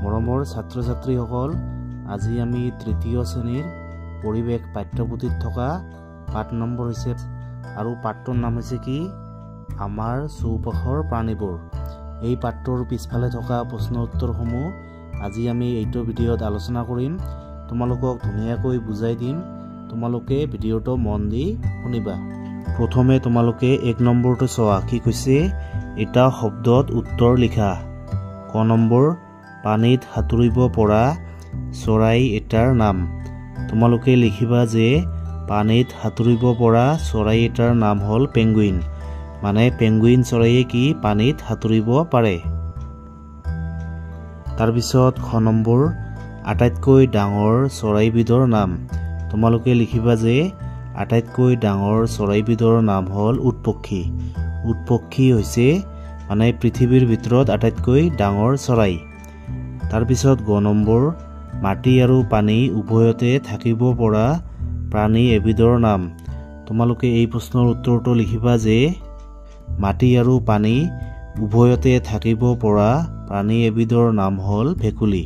মৰমৰ ছাত্ৰ-ছাত্ৰীসকল, আজি আমি তৃতীয় শ্ৰেণীৰ পৰিৱেশ পাঠ্যপুথিত থকা পাঠ নম্বৰ হৈছে আৰু পাঠটোৰ নাম হৈছে কি আমাৰ চৌপাশৰ প্ৰাণীবোৰ। এই পাঠটোৰ পিছফালে থকা প্ৰশ্ন উত্তৰসমূহ আজি আমি এইটো ভিডিঅ'ত আলোচনা কৰিম। তোমালোকক ধুনীয়াকৈ বুজাই দিম, তোমালোকে ভিডিঅ'টো মন দি শুনিবা। প্ৰথমে তোমালোকে 1 নম্বৰটো চোৱা, কি কৈছে এটা শব্দত উত্তৰ লিখা। ক নম্বৰ পানীত সাঁতুৰিব পৰা চৰাই এটাৰ নাম। তোমালোকে লিখিবা যে পানীত সাঁতুৰিব পৰা চৰাই এটাৰ নাম হ'ল পেঙ্গুইন, মানে পেঙ্গুইন চৰাইয়ে কি পানীত সাঁতুৰিব পাৰে। তাৰপিছত খ নম্বৰ আটাইতকৈ ডাঙৰ চৰাইবিধৰ নাম। তোমালোকে লিখিবা যে আটাইতকৈ ডাঙৰ চৰাইবিধৰ নাম হ'ল উট পক্ষী। উট পক্ষী হৈছে মানে পৃথিৱীৰ ভিতৰত আটাইতকৈ ডাঙৰ চৰাই। তাৰপিছত গ নম্বৰ মাটি আৰু পানী উভয়তে থাকিব পৰা প্ৰাণী এবিধৰ নাম। তোমালোকে এই প্ৰশ্নৰ উত্তৰটো লিখিবা যে মাটি আৰু পানী উভয়তে থাকিব পৰা প্ৰাণী এবিধৰ নাম হ'ল ভেকুলী।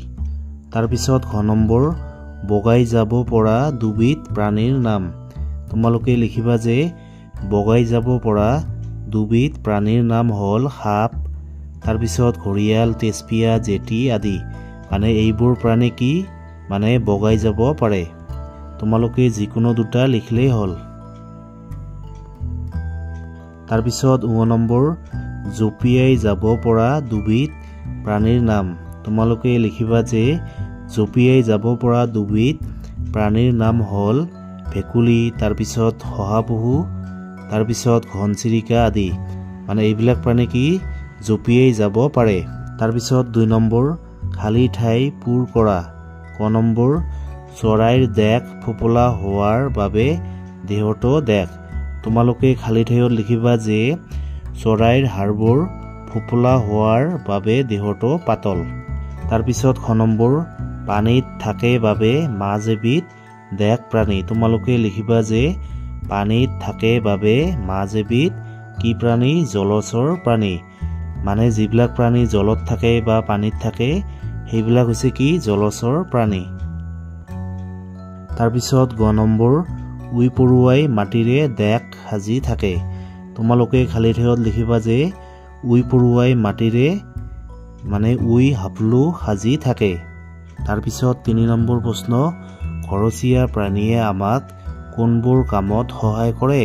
তাৰপিছত ঘ নম্বৰ বগাই যাব পৰা দুবিধ প্ৰাণীৰ নাম। তোমালোকে লিখিবা যে বগাই যাব পৰা দুবিধ প্ৰাণীৰ নাম হ'ল সাপ, তাৰপিছত ঘৰিয়াল, তেজপিয়া, জেঠী আদি। মানে এইবোৰ প্ৰাণী কি মানে বগাই যাব পাৰে। তোমালোকে যিকোনো দুটা লিখিলেই হ'ল। তাৰপিছত ঙ নম্বৰ জঁপিয়াই যাব পৰা দুবিধ প্ৰাণীৰ নাম। তোমালোকে লিখিবা যে জঁপিয়াই যাব পৰা দুবিধ প্ৰাণীৰ নাম হ'ল ভেকুলী, তাৰপিছত শহাপহু, তাৰপিছত ঘনচিৰিকা আদি। মানে এইবিলাক প্ৰাণী কি জঁপিয়াই যাব পাৰে। তাৰপিছত 2 নম্বৰ খালী ঠাই পূৰ কৰা। ক নম্বৰ চৰাইৰ দেহ ফোপোলা হোৱাৰ বাবে দেহটো দেশ। তোমালোকে খালী ঠাইত লিখিবা যে চৰাইৰ হাড়বোৰ ফোপোলা হোৱাৰ বাবে দেহটো পাতল। তাৰপিছত খ নম্বৰ পানীত থাকে বাবে মাছ এবিধ দেশ প্ৰাণী। তোমালোকে লিখিবা যে পানীত থাকে বাবে মাছ এবিধ কি প্ৰাণী জলচৰ প্ৰাণী। মানে যিবিলাক প্ৰাণী জলত থাকে বা পানীত থাকে সেইবিলাক হৈছে কি জলচৰ প্ৰাণী। তাৰপিছত গ নম্বৰ উই পৰুৱাই মাটিৰে দেশ সাজি থাকে। তোমালোকে খালী ঠাইত লিখিবা যে উই পৰুৱাই মাটিৰে মানে উই হাপলু সাজি থাকে। তাৰপিছত 3 নম্বৰ প্ৰশ্ন ঘৰচীয়া প্ৰাণীয়ে আমাক কোনবোৰ কামত সহায় কৰে।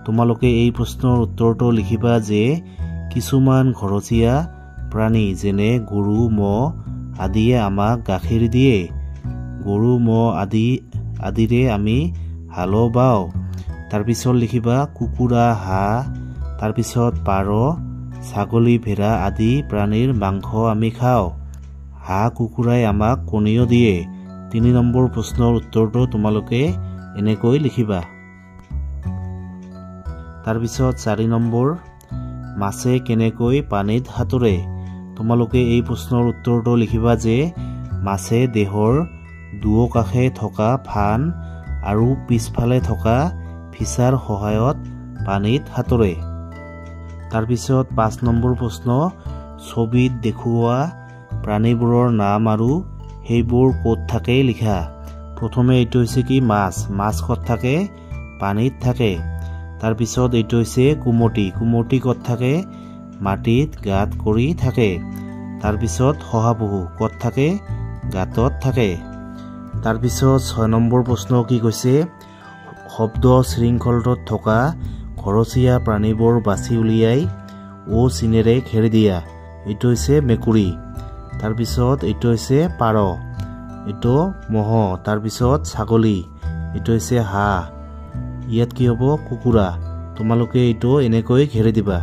তোমালোকে এই প্ৰশ্নৰ উত্তৰটো লিখিবা যে কিছুমান ঘৰচীয়া প্ৰাণী যেনে গৰু, ম'হ আদিয়ে আমাক গাখীৰ দিয়ে। গৰু, ম'হ আদিৰে আমি হালো বাওঁ। তাৰপিছত লিখিবা কুকুৰা, হাঁহ, তাৰপিছত পাৰ, ছাগলী, ভেড়া আদি প্ৰাণীৰ মাংস আমি খাওঁ। হাঁহ কুকুৰাই আমাক কণীও দিয়ে। 3 নম্বৰ প্ৰশ্নৰ উত্তৰটো তোমালোকে এনেকৈ লিখিবা। তাৰপিছত 4 নম্বৰ মাছে কেনেকৈ পানীত সাঁতোৰে। তোমালোকে এই প্ৰশ্নৰ উত্তৰটো লিখিবা যে মাছে দেহৰ দুয়োকাষে থকা ফান আৰু পিছফালে থকা ফিচাৰ সহায়ত পানীত সাঁতোৰে। তাৰপিছত 5 নম্বৰ প্ৰশ্ন ছবিত দেখুওৱা প্ৰাণীবোৰৰ নাম আৰু সেইবোৰ ক'ত থাকে লিখা। প্ৰথমে এইটো হৈছে কি মাছ। মাছ ক'ত থাকে পানীত থাকে। তাৰপিছত এইটো হৈছে কুমটি। কুমটি ক'ত থাকে মাটিত গাঁত কৰি থাকে। তাৰপিছত শহাপহু ক'ত থাকে গাঁতত থাকে। তাৰপিছত 6 নম্বৰ প্ৰশ্ন কি কৈছে শব্দ শৃংখলটোত থকা ঘৰচীয়া প্ৰাণীবোৰ বাছি উলিয়াই ও চিনেৰে ঘেৰি দিয়া। এইটো হৈছে মেকুৰী। তাৰপিছত এইটো হৈছে পাৰ, এইটো ম'হ, তাৰপিছত ছাগলী, এইটো হৈছে হাঁহ, ইয়াত কি হ'ব কুকুৰা। তোমালোকে এইটো এনেকৈ ঘেৰি দিবা।